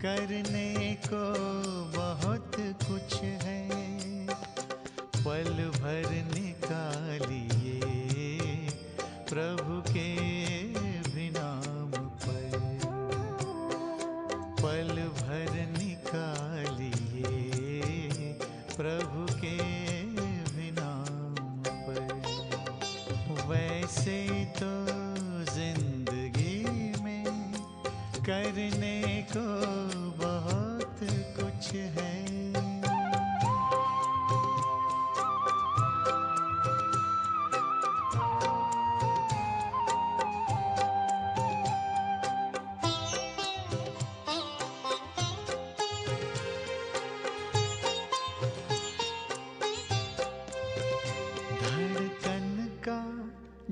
करने को बहुत कुछ है, पल भर निकालिए प्रभु के भी नाम पर, पल भर निकालिए प्रभु के भी नाम पर। वैसे तो जिंदगी में करने को बहुत कुछ है,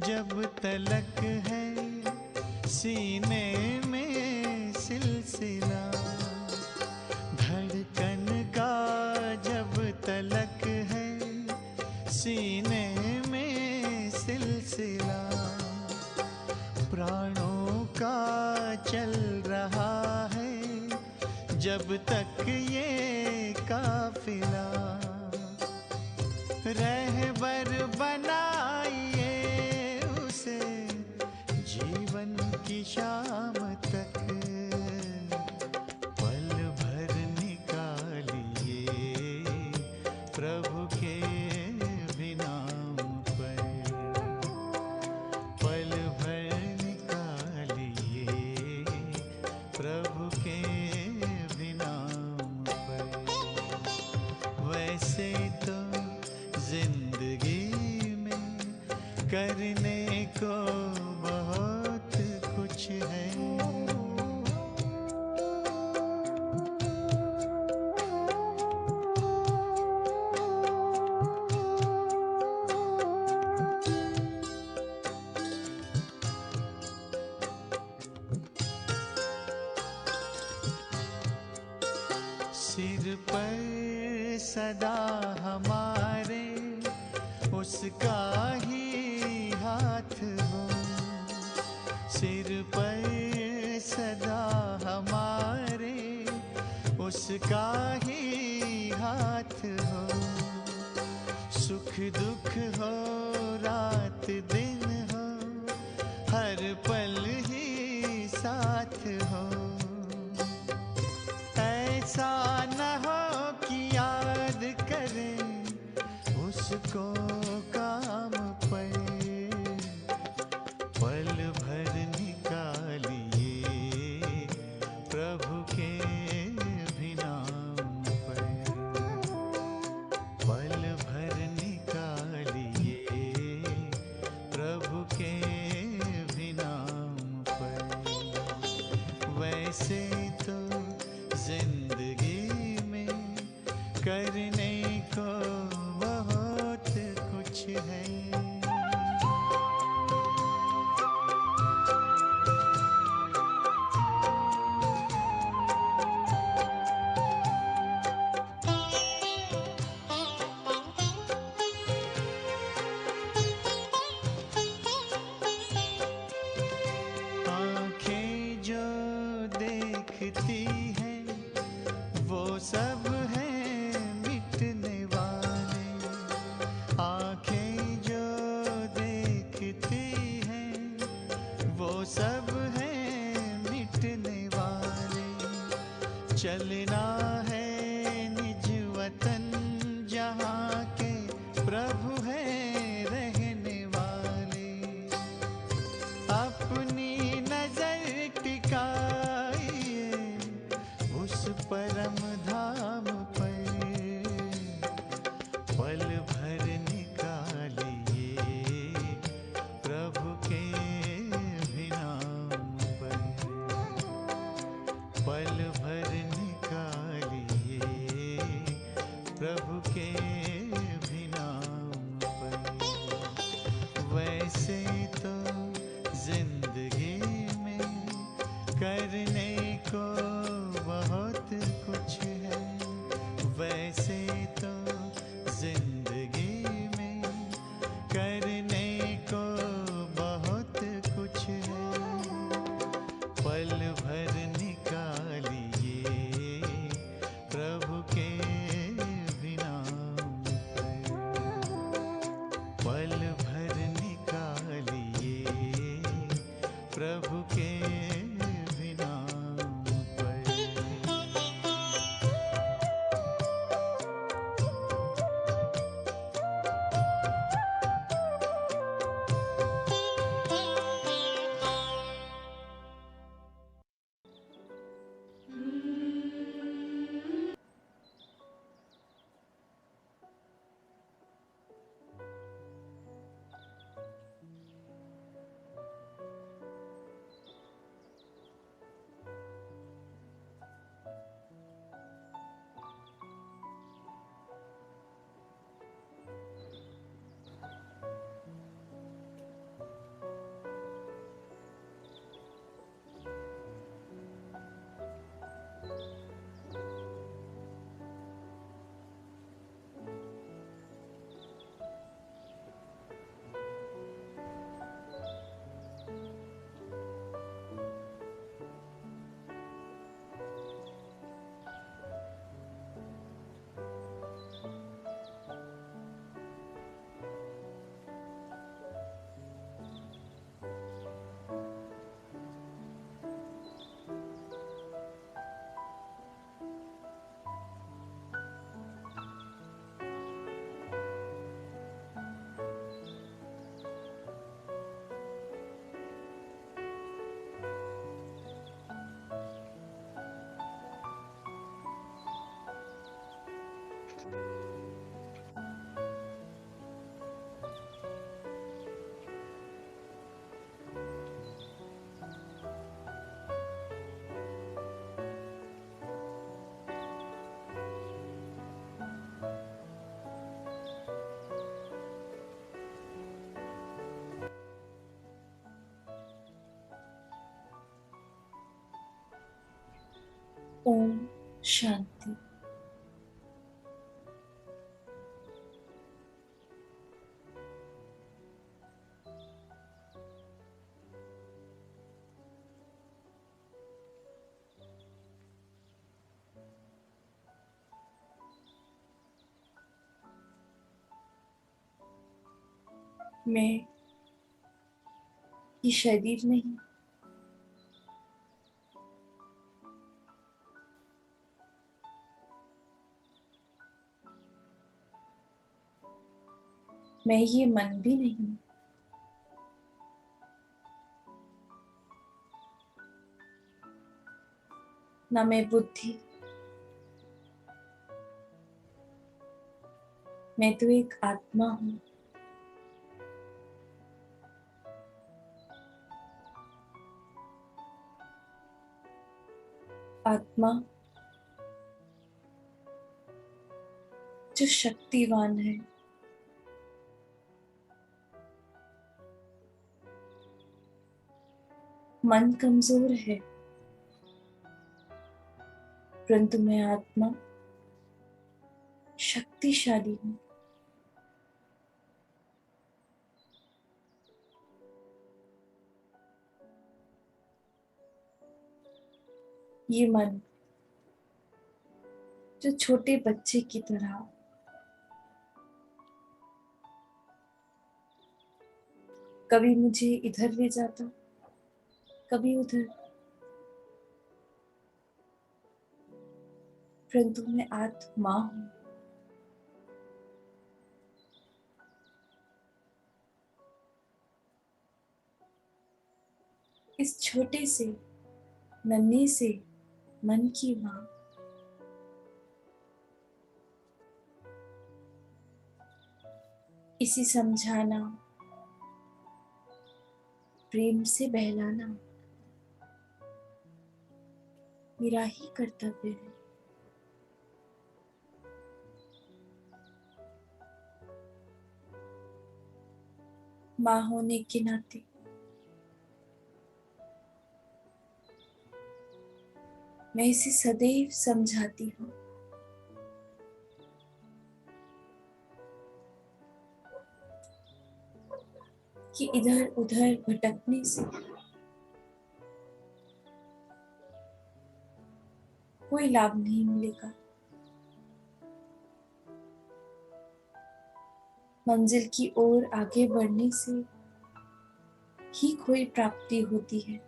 जब तलक है सीने में सिलसिला, धड़कन का जब तलक है सीने में सिलसिला, प्राणों का चल रहा है जब तक ये काफिला, रहबर बनाइए उसे जीवन की शाम तक, पल भर निकालिए प्रभु के भी नाम पर, पल भर निकालिए प्रभु के भी नाम पर। वैसे तो जिंदगी में करने को बहुत कुछ है, सिर पर सदा हमारे उसका ही हाथ हो, सिर पर सदा हमारे उसका ही हाथ हो, सुख दुख हो रात दिन हो हर पल ही साथ हो, ऐसा न हो कि याद करें उसको काम पर, पल भर निकालिए प्रभु के भी नाम पर, पल भर निकालिए प्रभु के भी नाम पर। वैसे तो जिंदगी में करने को बहुत कुछ है, आँखें जो देखती हैं वो सब हैं मिटने वाले, आँखें जो देखती हैं वो सब हैं मिटने वाले, चलना है निज वतन जहाँ के प्रभु हैं रहने वाले, अपनी नजर टिकाइए उस परम धाम पर, पल भर निकालिए प्रभु के भी नाम पर, पल भर निकालिए प्रभु के भी नाम पर। वैसे तो जिंदगी में करने को बहुत कुछ है, वैसे तो जिंदगी में करने को बहुत कुछ है, पल भर निकालिए ओम शांति। मैं ये शरीर नहीं, मैं ये मन भी नहीं, ना मैं बुद्धि। मैं तो एक आत्मा हूँ। आत्मा जो शक्तिवान है, मन कमजोर है, परंतु मैं आत्मा शक्तिशाली हूँ। ये मन जो छोटे बच्चे की तरह कभी मुझे इधर ले जाता, कभी उधर, परंतु मैं आत्मा हूँ। इस छोटे से नन्हे से मन की माँ इसी समझाना, प्रेम से बहलाना मेरा ही कर्तव्य है। माँ होने के नाते मैं इसे सदैव समझाती हूँ कि इधर उधर भटकने से कोई लाभ नहीं मिलेगा। मंजिल की ओर आगे बढ़ने से ही कोई प्राप्ति होती है।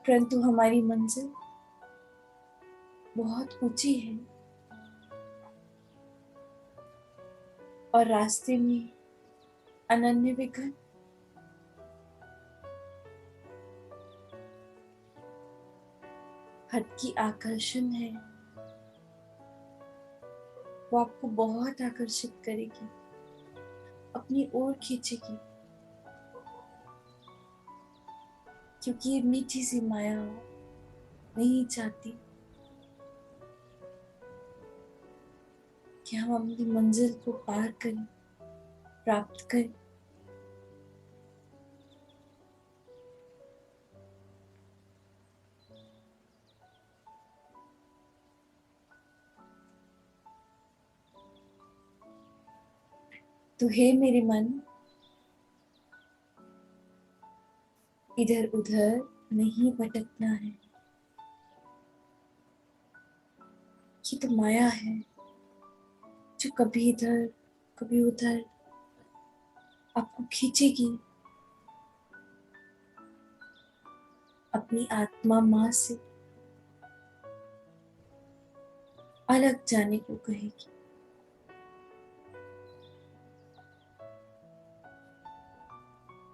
परंतु हमारी मंजिल बहुत ऊंची है और रास्ते में अनन्य विघ्न, हद की आकर्षण है। वो आपको बहुत आकर्षित करेगी, अपनी ओर खींचेगी, क्योंकि ये मीठी सी माया नहीं चाहती कि हम अपनी मंजिल को पार करें, प्राप्त करें। तो हे मेरे मन, इधर उधर नहीं भटकना है। ये तो माया है जो कभी इधर कभी उधर आपको खींचेगी अपनी आत्मा माँ से अलग जाने को कहेगी।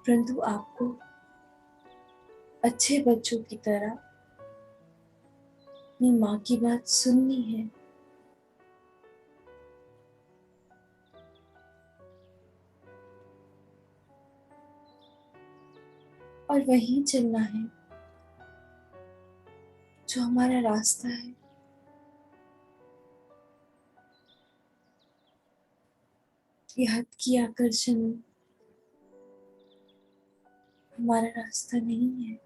परंतु आपको अच्छे बच्चों की तरह अपनी माँ की बात सुननी है और वहीं चलना है जो हमारा रास्ता है। ये हद की आकर्षण हमारा रास्ता नहीं है।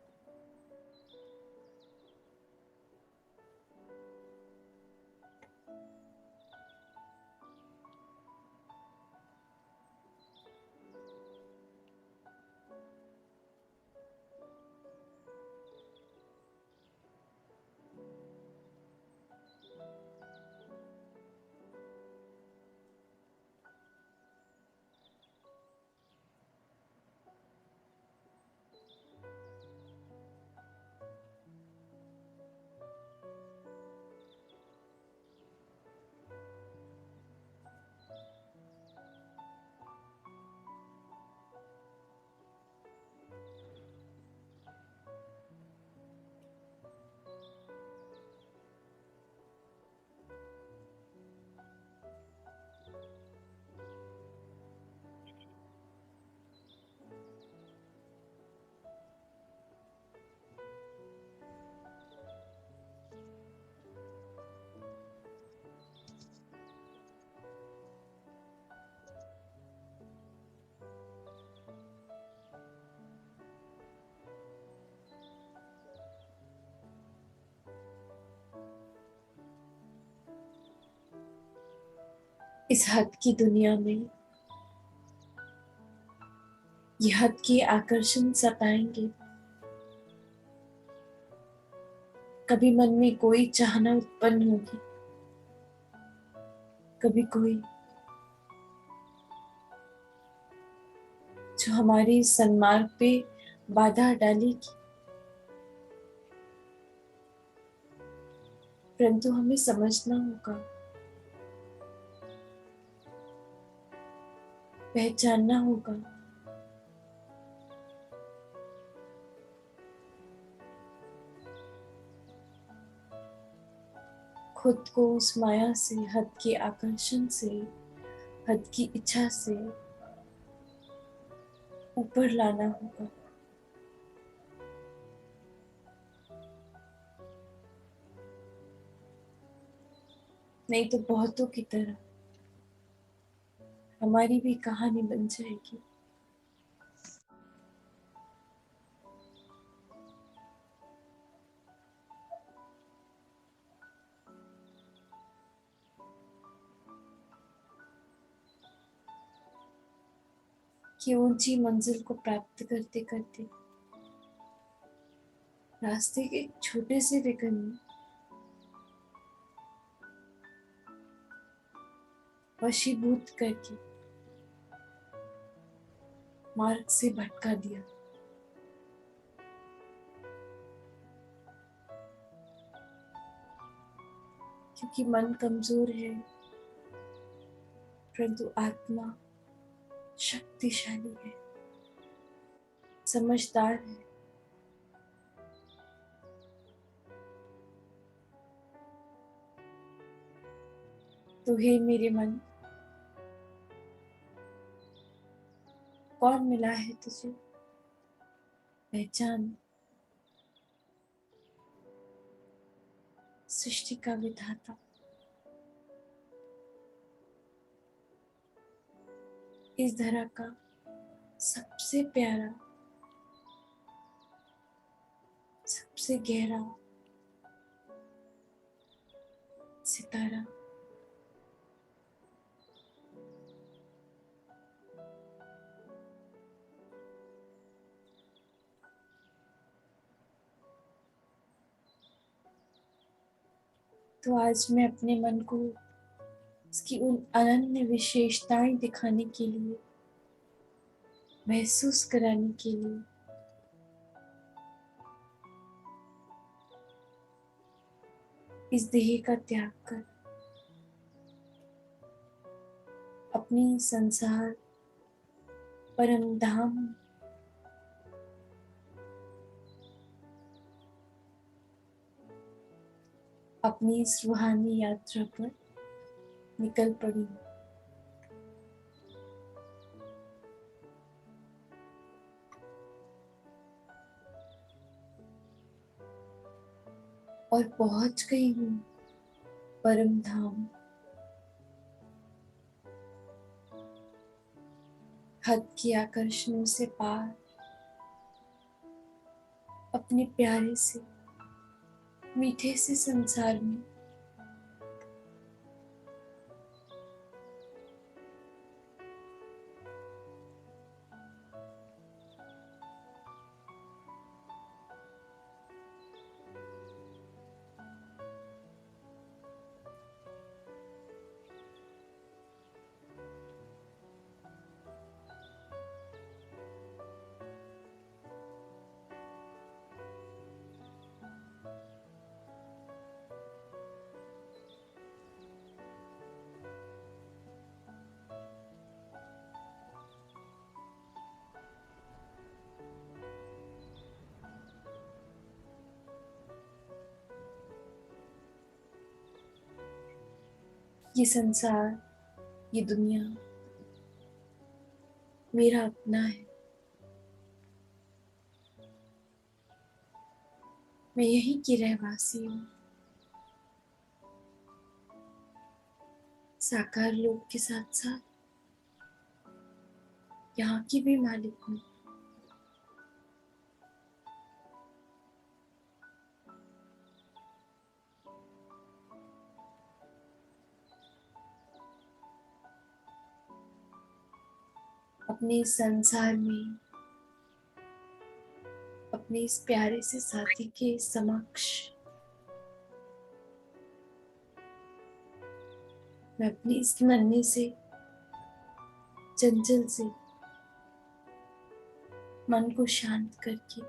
इस हद की दुनिया में ये हद के आकर्षण सताएंगे। कभी मन में कोई चाहना उत्पन्न होगी, कभी कोई जो हमारे सन्मार्ग पे बाधा डालेगी। परंतु हमें समझना होगा, पहचानना होगा खुद को उस माया से, हद के आकर्षण से, हद की इच्छा से ऊपर लाना होगा। नहीं तो बहुतों की तरह हमारी भी कहानी बन जाएगी। कि ऊंची मंजिल को प्राप्त करते करते रास्ते के एक छोटे से विकल्प में वशीभूत करके मार्ग से भटका दिया। क्योंकि मन कमजोर है, परंतु आत्मा शक्तिशाली है, समझदार है। तो हे मेरे मन, कौन मिला है तुझे? पहचान, सृष्टि का विधाता, इस धरा का सबसे प्यारा, सबसे गहरा सितारा। तो आज मैं अपने मन को उसकी उन अनन्य विशेषताएं दिखाने के लिए, महसूस कराने के लिए इस देह का त्याग कर अपनी संसार परम धाम, अपनी इस रूहानी यात्रा पर निकल पड़ी। और पहुंच गई हूँ परम धाम। हद के आकर्षणों से पार, अपने प्यारे से मीठे से संसार में ये संसार, ये दुनिया मेरा अपना है। मैं यहीं की रहवासी हूँ। साकार लोक के साथ साथ यहाँ की भी मालिक हूँ। अपने इस संसार में अपने इस प्यारे से साथी के समक्ष मैं अपने इस नन्हे से चंचल से मन को शांत करके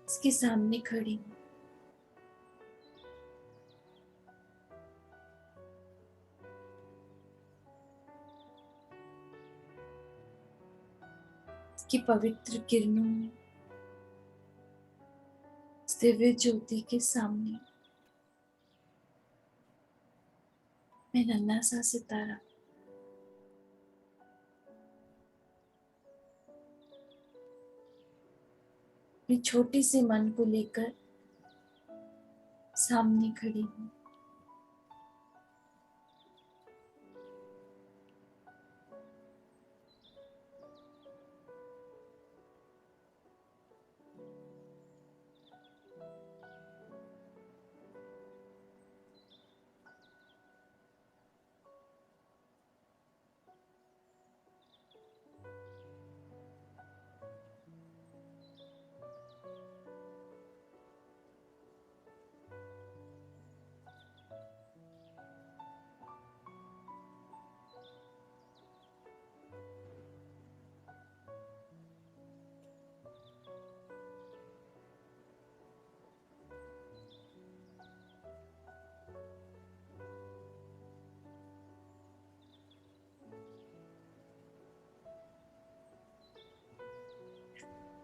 इसके सामने खड़ी हूँ। इसकी पवित्र किरणों में, इस दिव्य ज्योति के सामने मैं नन्हा सा सितारा अपने छोटे से मन को लेकर सामने खड़ी हूँ।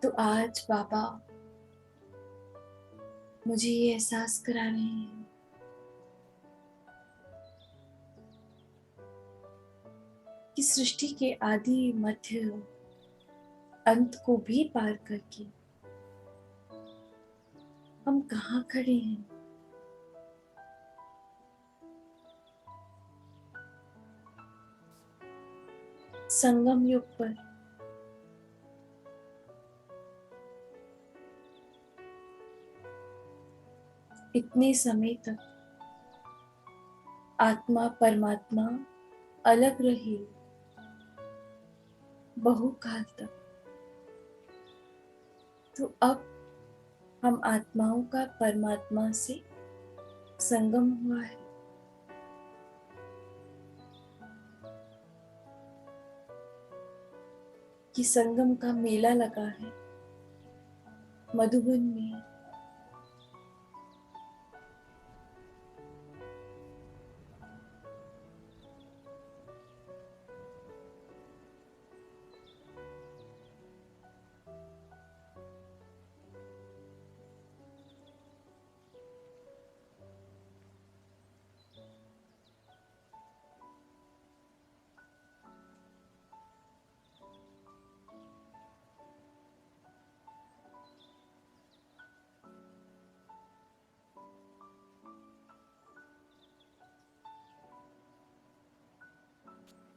तो आज बाबा मुझे ये एहसास करा रहे हैं कि सृष्टि के आदि मध्य अंत को भी पार करके हम कहाँ खड़े हैं। संगम युग पर इतने समय तक आत्मा परमात्मा अलग रहे, बहुकाल तक। तो अब हम आत्माओं का परमात्मा से संगम हुआ है। कि संगम का मेला लगा है मधुबन में।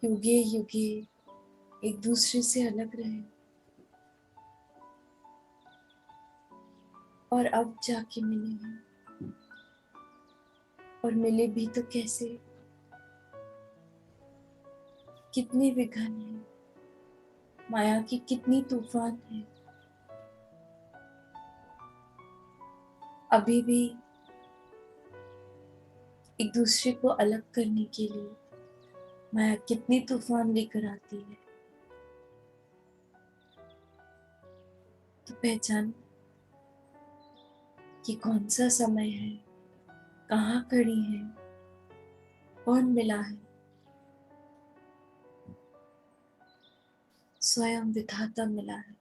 युगे युगे एक दूसरे से अलग रहे, और अब जाके मिले हैं, और मिले भी तो कैसे। कितने विघ्न हैं, माया की कितनी तूफान है। अभी भी एक दूसरे को अलग करने के लिए माया कितनी तूफान लेकर आती है। तो पहचान कि कौन सा समय है, कहाँ खड़ी है, कौन मिला है। स्वयं विधाता मिला है।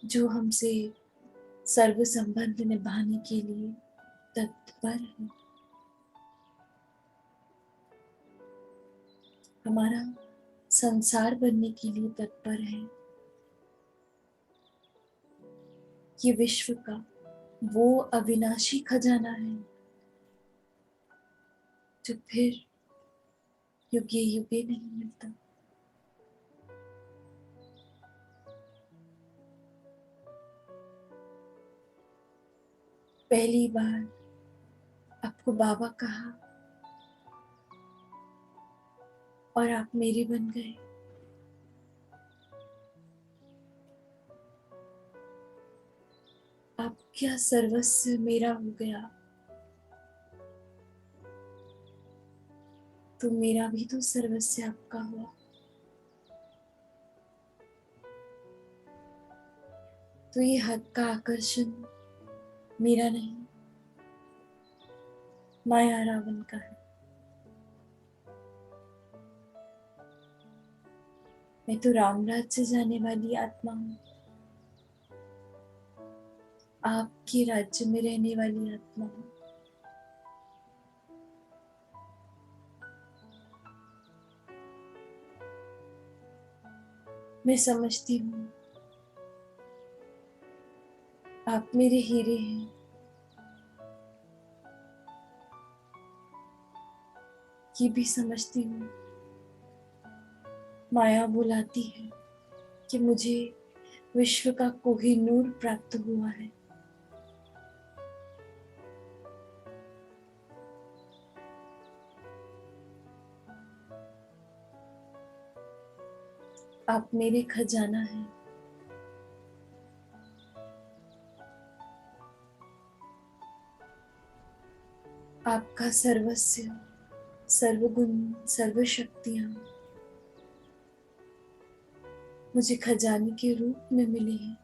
जो हमसे सर्व संबंध निभाने के लिए तत्पर है। हमारा संसार बनने के लिए तत्पर है। ये विश्व का वो अविनाशी खजाना है जो फिर युगे युगे नहीं मिलता। पहली बार आपको बाबा कहा और आप मेरे बन गए। आपका सर्वस्व मेरा हो गया, तो मेरा भी तो सर्वस्व आपका हुआ। तो ये हक का आकर्षण मेरा नहीं, माया रावण का है। मैं तो रामराज से जाने वाली आत्मा हूँ, आपके राज्य में रहने वाली आत्मा हूँ। मैं समझती हूँ आप मेरे हीरे हैं। ये भी समझती हूँ माया बुलाती है कि मुझे विश्व का कोहिनूर प्राप्त हुआ है। आप मेरे खजाना हैं। आपका सर्वस्व, सर्वगुण, सर्वशक्तियाँ मुझे खजाने के रूप में मिली हैं।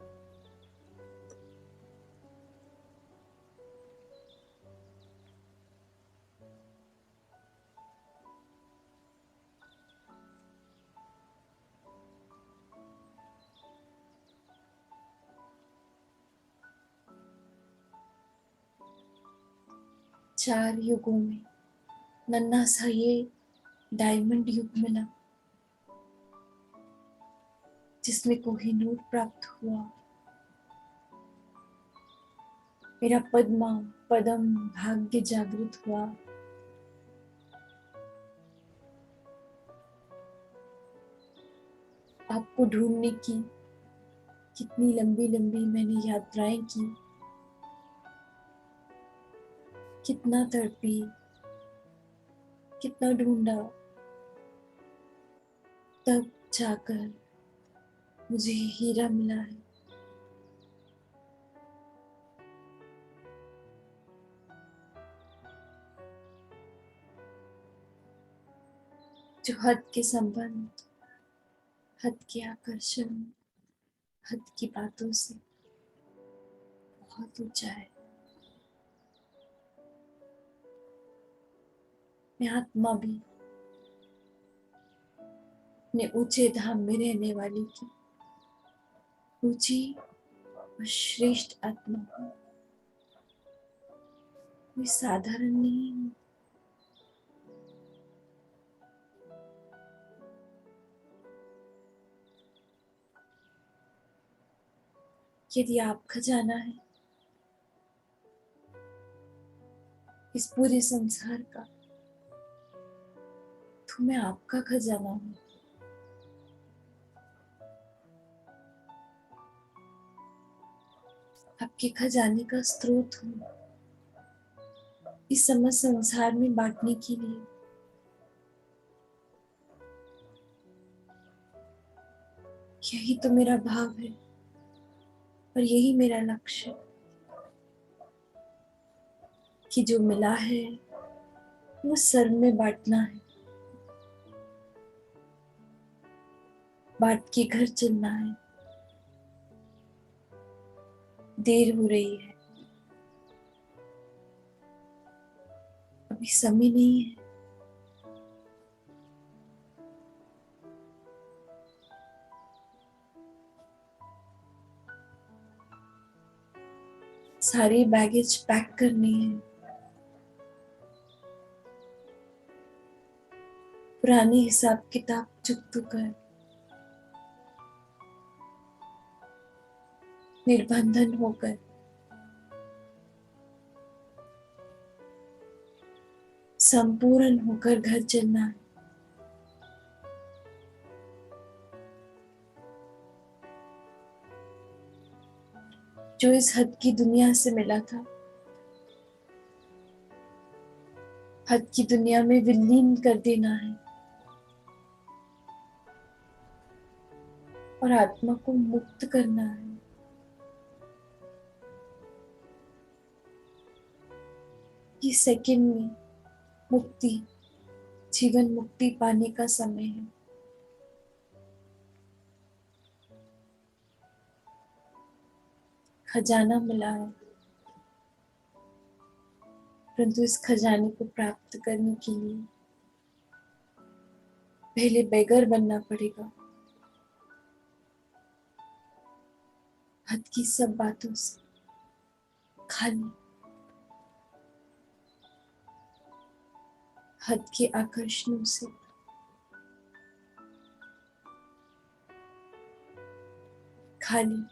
चार युगों में नन्हा सा ये डायमंड युग मिला, जिसमें कोहिनूर प्राप्त हुआ। मेरा पद्मा पदम भाग्य जागृत हुआ। आपको ढूंढने की कितनी लंबी लंबी मैंने यात्राएं की, कितना तड़पी, कितना ढूंढा, तब जाकर मुझे ये हीरा मिला है। जो हद के संबंध, हद के आकर्षण, हद की बातों से बहुत ऊंचा है। मैं आत्मा भी अपने ऊंचे धाम में रहने वाली की ऊंची और श्रेष्ठ आत्मा हूँ। कोई साधारण नहीं हूँ। यदि आप खजाना है इस पूरे संसार का, तो मैं आपका खजाना हूँ। आपके खजाने का स्रोत हूँ इस समस्त संसार में बांटने के लिए। यही तो मेरा भाव है और यही मेरा लक्ष्य है कि जो मिला है वो सर्व में बांटना है, बांट के घर चलना है। देर हो रही है, अभी समय नहीं है। सारे बैगेज पैक करने हैं, पुराने हिसाब किताब चुकतो कर निर्बंधन होकर संपूर्ण होकर घर चलना है। जो इस हद की दुनिया से मिला था, हद की दुनिया में विलीन कर देना है और आत्मा को मुक्त करना है। ये सेकंड में मुक्ति, जीवन मुक्ति पाने का समय है। खजाना मिला है, परंतु इस खजाने को प्राप्त करने के लिए पहले बेगर बनना पड़ेगा। हद की सब बातों से खाली, हद के आकर्षणों से खाली।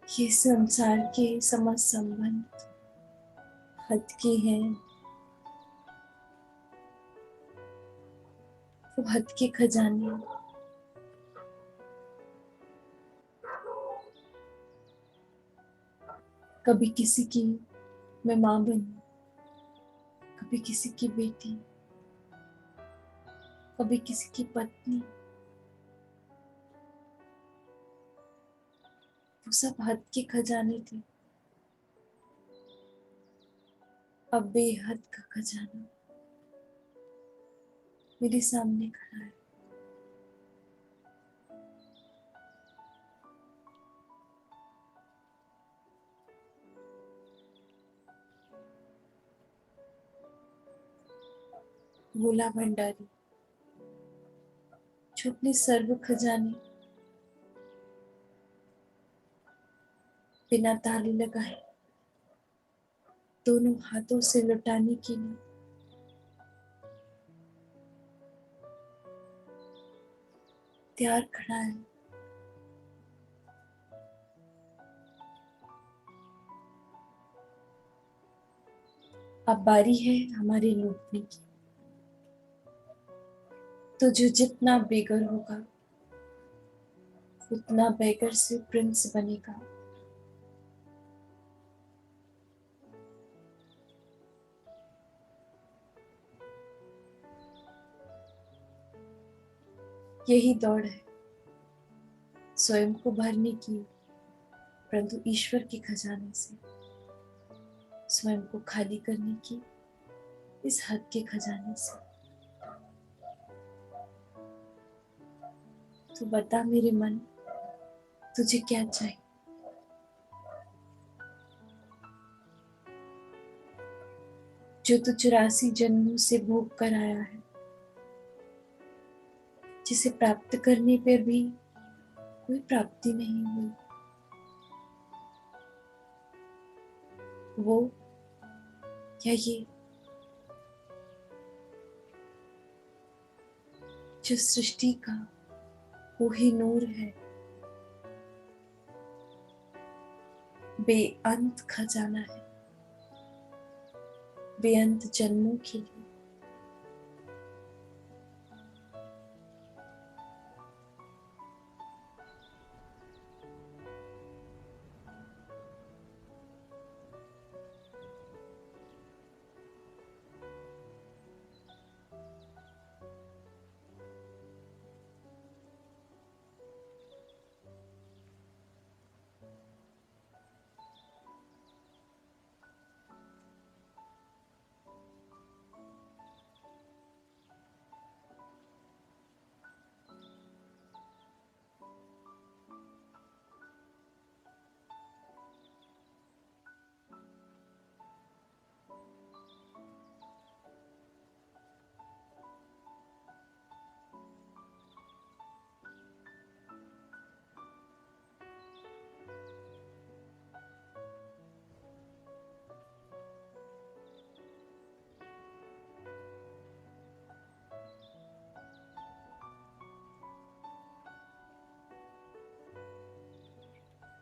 ये संसार के समस्त संबंध हद के हैं, वो हद के खजाने। कभी किसी की मैं माँ बनी, कभी किसी की बेटी, कभी किसी की पत्नी। वो सब हद के खजाने थे। अब बेहद का खजाना मेरे सामने खड़ा है। भोला भंडारी जो अपने सर्व खजाने बिना ताले लगाए दोनों हाथों से लौटाने के लिए तैयार खड़ा है। अब बारी है हमारे लूटने की। तो जो जितना बेगर होगा उतना बेगर से प्रिंस बनेगा। यही दौड़ है स्वयं को भरने की, परंतु ईश्वर के खजाने से स्वयं को खाली करने की, इस हद के खजाने से। तो बता मेरे मन, तुझे क्या चाहिए? जो तू 84 जन्मों से भोग कर आया है, जिसे प्राप्त करने पर भी कोई प्राप्ति नहीं हुई, वो या ये जो सृष्टि का वो ही नूर है, बेअंत खजाना है, बेअंत जन्मों के लिए।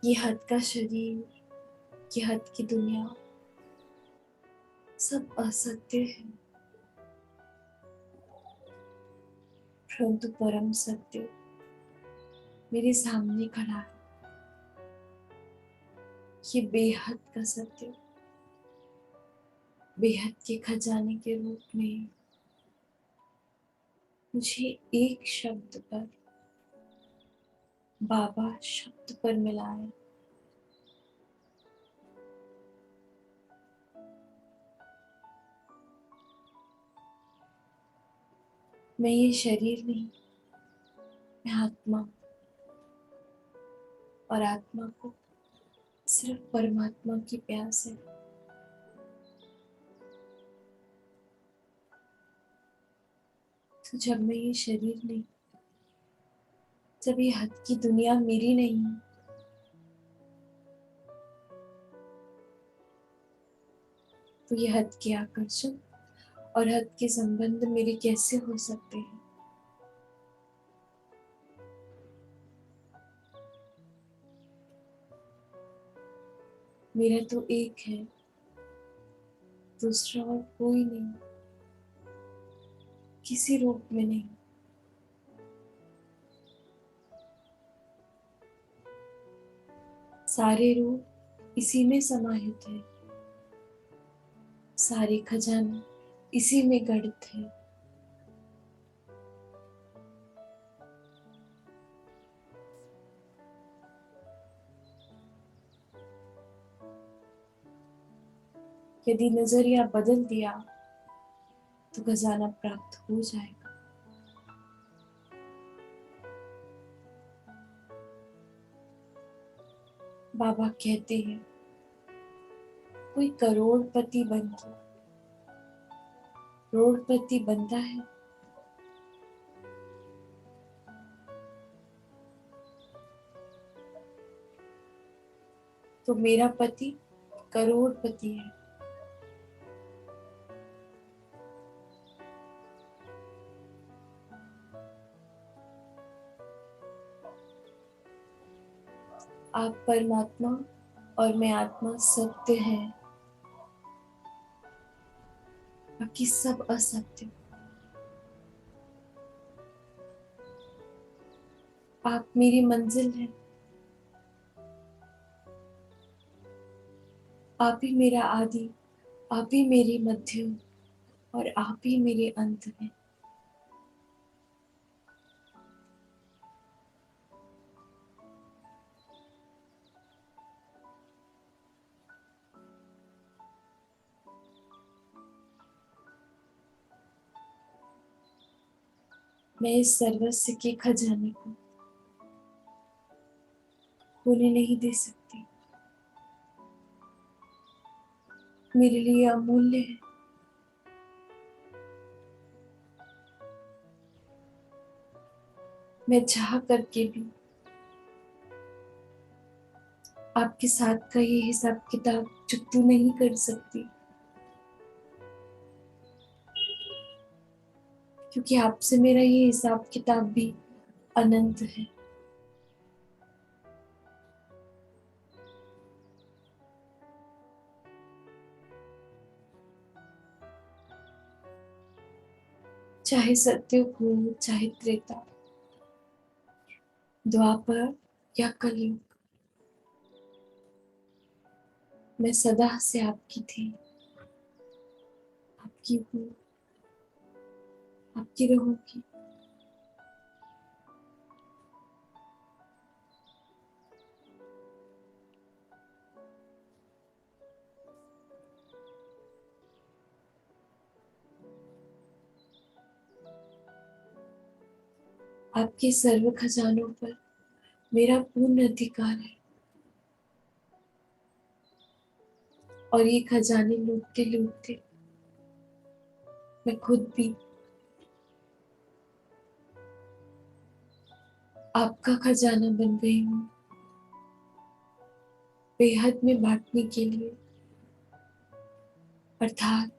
ये हद का शरीर, ये हद की दुनिया सब असत्य है, परंतु परम सत्य मेरे सामने खड़ा है। ये बेहद का सत्य बेहद के खजाने के रूप में मुझे एक शब्द पर, बाबा शब्द पर मिला है। मैं ये शरीर नहीं, मैं आत्मा, और आत्मा को सिर्फ परमात्मा की प्यास है। तो जब मैं ये शरीर नहीं, जब ये हद की दुनिया मेरी नहीं है, तो ये हद के आकर्षण और हद के संबंध मेरे कैसे हो सकते हैं? मेरा तो एक है, दूसरा और कोई नहीं, किसी रूप में नहीं। सारे रूप इसी में समाहित है, सारे खजाने इसी में गढ़ित है। यदि नजरिया बदल दिया तो खजाना प्राप्त हो जाएगा। बाबा कहते हैं कोई करोड़पति बन के करोड़पति बनता है, तो मेरा पति करोड़पति है। आप परमात्मा और मैं आत्मा सत्य है, बाकी सब असत्य। आप मेरी मंजिल हैं, आप ही मेरा आदि, आप ही मेरी मध्य और आप ही मेरे अंत हैं। मैं इस सर्वस्व के खजाने को खोने नहीं दे सकती, मेरे लिए अमूल्य है। मैं चाह करके भी आपके साथ का ये हिसाब किताब चुकती नहीं कर सकती, क्योंकि आपसे मेरा ये हिसाब किताब भी अनंत है। चाहे सत्युग हो, चाहे त्रेता, द्वापर या कलयुग, मैं सदा से आपकी थी, आपकी हूँ, आपकी रहूंगी। आपके सर्व खजानों पर मेरा पूर्ण अधिकार है, और ये खजाने लूटते लूटते मैं खुद भी आपका खजाना बन गई हूँ, बेहद में बांटने के लिए। अर्थात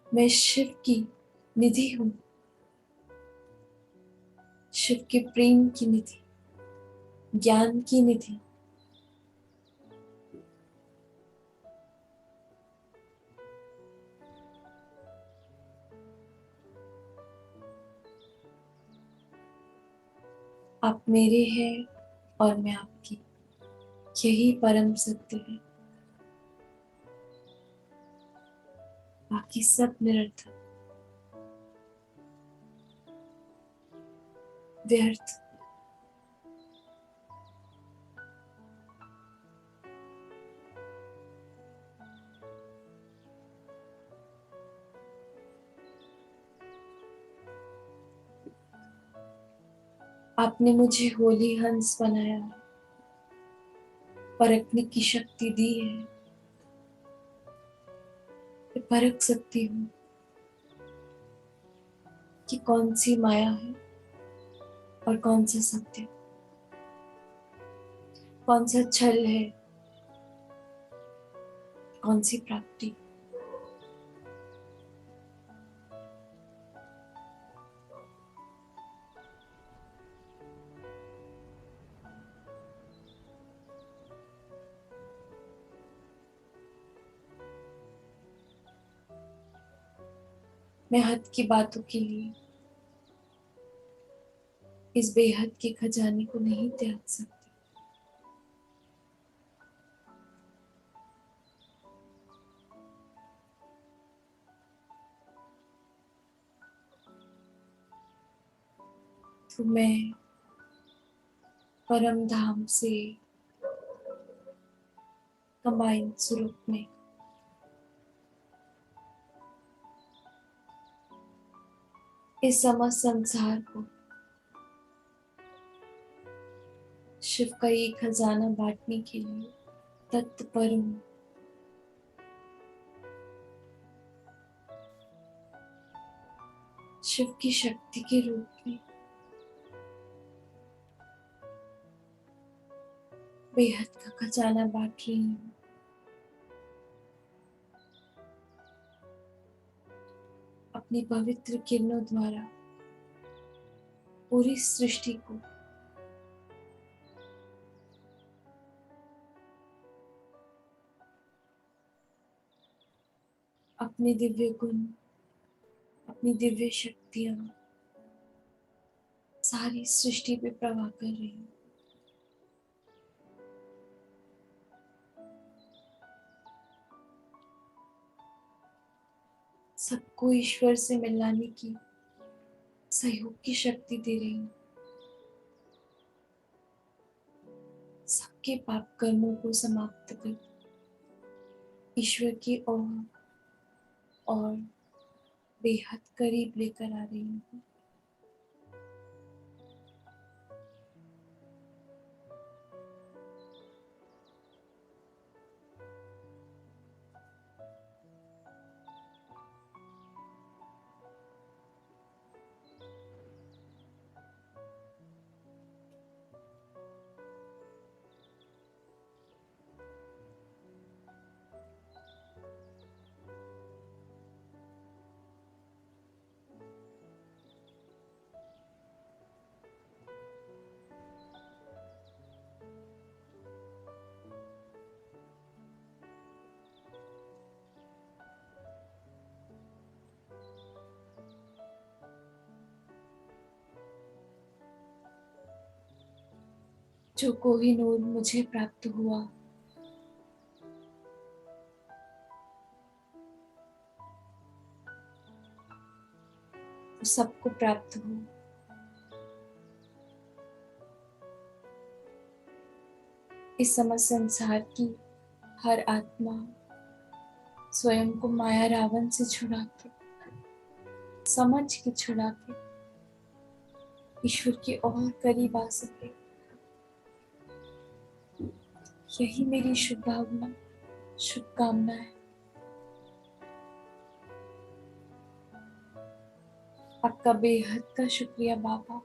मैं शिव की निधि हूँ, शिव के प्रेम की निधि, ज्ञान की निधि, आप मेरे हैं और मैं आपकी, यही परम सत्य है। बाकी सब निरर्थक, व्यर्थ। आपने मुझे होली हंस बनाया है, परखने की शक्ति दी है। मैं परख सकती हूँ कि कौन सी माया है और कौन सा सत्य, कौन सा छल है, कौन सी प्राप्ति। मैं हद की बातों के लिए इस बेहद के खजाने को नहीं त्याग सकती। तो मैं परम धाम से कंबाइंड स्वरूप में इस समस्त संसार को शिव का ये खजाना बांटने के लिए तत्पर हूँ। शिव की शक्ति के रूप में बेहद का खजाना बांट रही हूँ। अपनी पवित्र किरणों द्वारा पूरी सृष्टि को अपने दिव्य गुण, अपनी दिव्य शक्तियां सारी सृष्टि पे प्रवाह कर रही हूँ। सबको ईश्वर से मिलाने की सहयोग की शक्ति दे रही हूँ। सबके पाप कर्मों को समाप्त कर ईश्वर की ओर और बेहद करीब लेकर आ रही हूँ। जो कोहिनूर मुझे प्राप्त हुआ, वो सबको प्राप्त हो। इस समस्त संसार की हर आत्मा स्वयं को माया रावण से छुड़ा के, समझ के छुड़ा के ईश्वर के और करीब आ सके, यही मेरी शुभ भावना, शुभकामना है। आपका बेहद का शुक्रिया बाबा,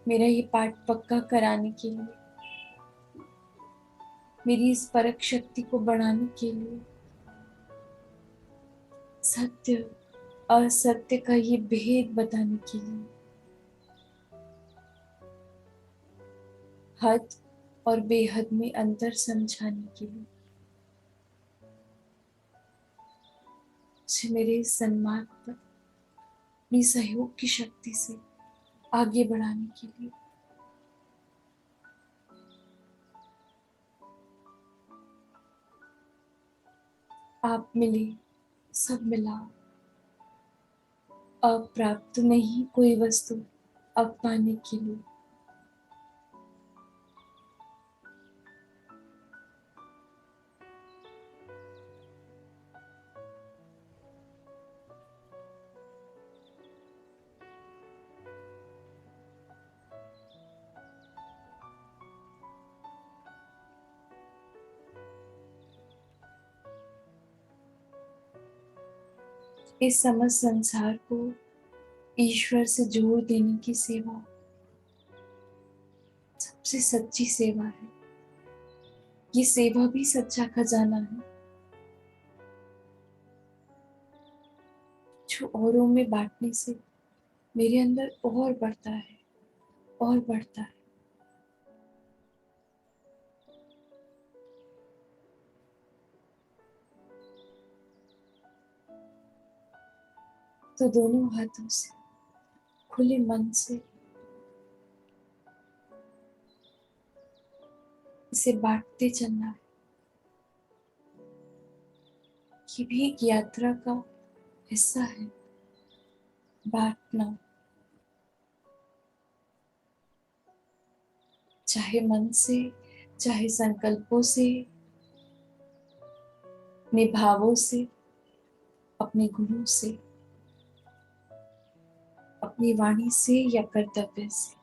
मेरा ये पाठ पक्का कराने के लिए, मेरी इस परख शक्ति को बढ़ाने के लिए, सत्य असत्य का ये भेद बताने के लिए, हद और बेहद में अंतर समझाने के लिए, मुझे मेरे इस सन्मार्ग पर अपनी सहयोग की शक्ति से आगे बढ़ाने के लिए। आप मिले, सब मिला, अप्राप्त नहीं कोई वस्तु अब पाने के लिए। इस समस्त संसार को ईश्वर से जोड़ देने की सेवा सबसे सच्ची सेवा है। ये सेवा भी सच्चा खजाना है जो औरों में बांटने से मेरे अंदर और बढ़ता है और बढ़ता है। तो दोनों हाथों से खुले मन से इसे बांटते चलना है। ये भी एक यात्रा का हिस्सा है, बांटना। चाहे मन से, चाहे संकल्पों से, निभावों से, अपने गुणों से, अपनी वाणी से या कर्तव्य से।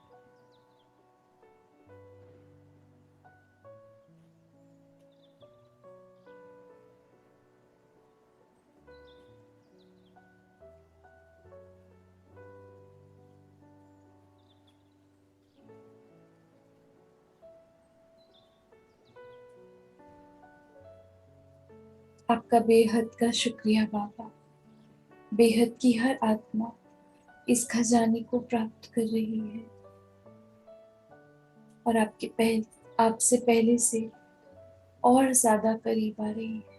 आपका बेहद का शुक्रिया बाबा। बेहद की हर आत्मा इस खजाने को प्राप्त कर रही है और आपसे पहले से और ज्यादा करीब आ रही है।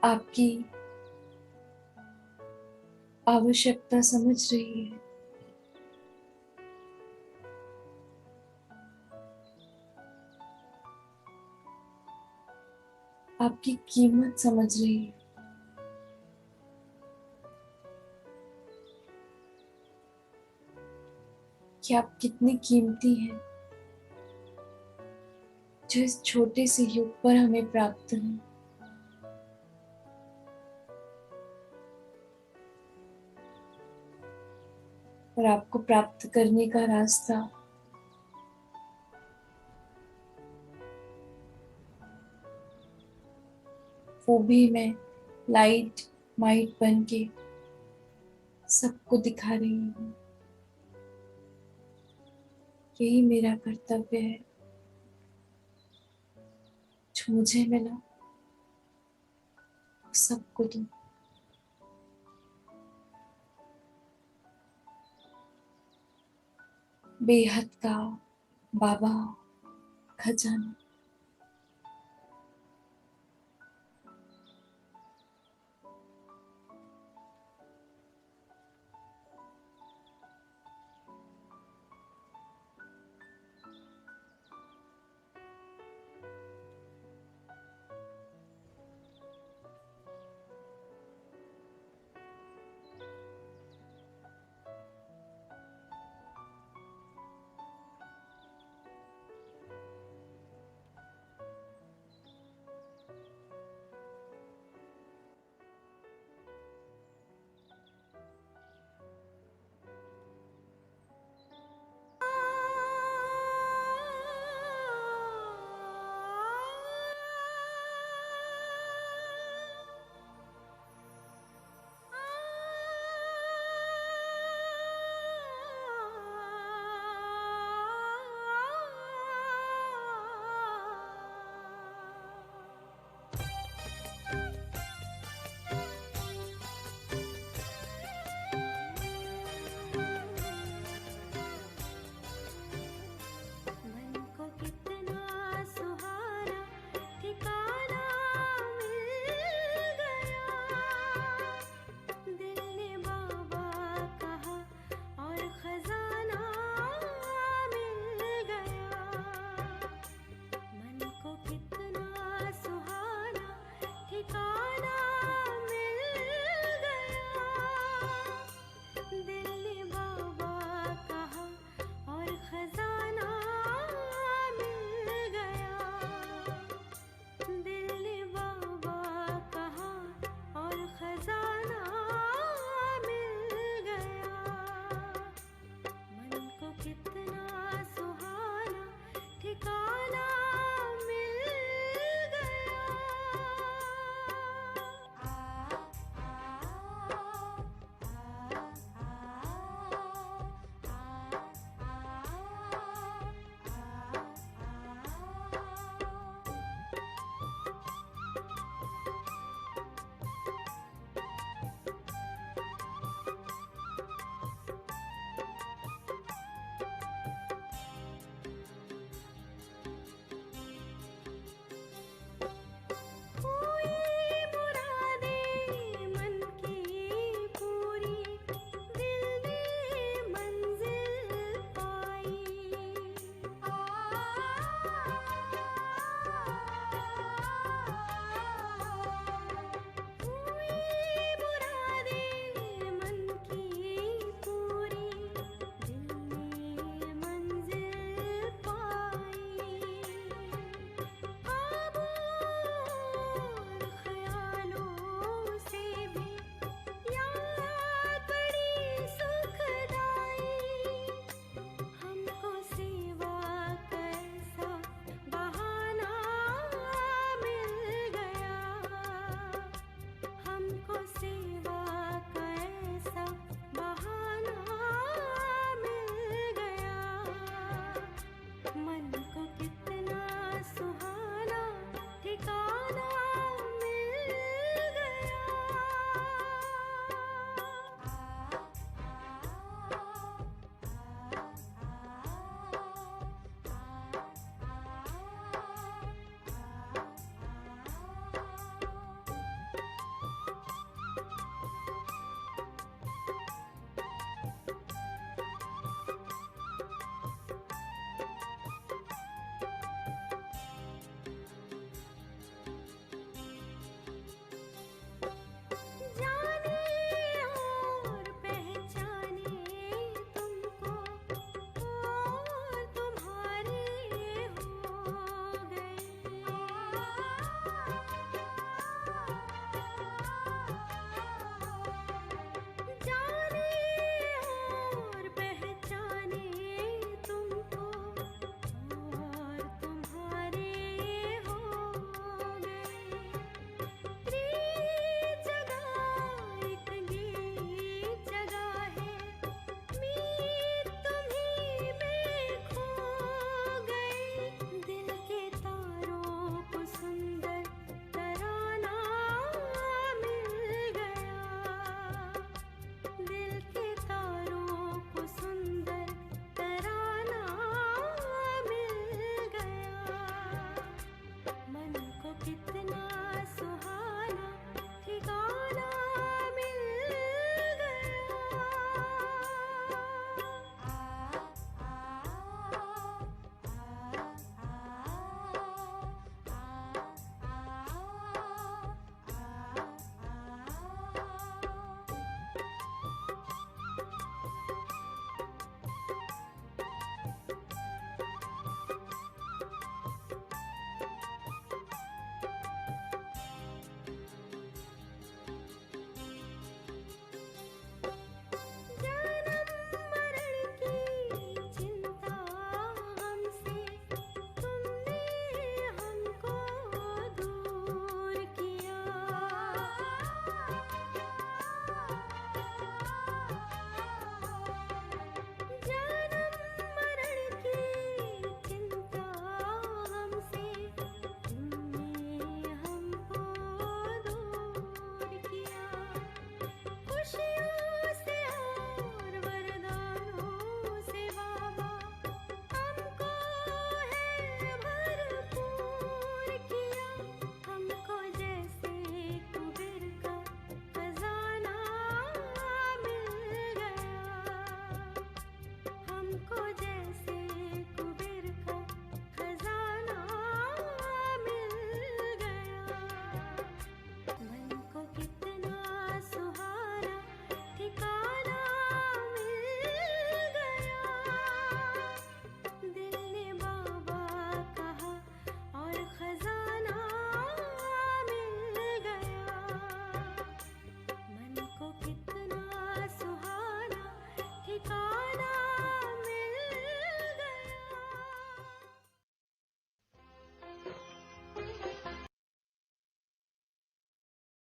आपकी आवश्यकता समझ रही है। आपकी कीमत समझ रही है कि आप कितनी कीमती हैं, जो इस छोटे से युग पर हमें प्राप्त है। और आपको प्राप्त करने का रास्ता वो भी मैं लाइट माइट बन के सबको दिखा रही हूँ। यही मेरा कर्तव्य है, जो मुझे मिला वो सबको दूँ। बेहद का बाबा खजाना।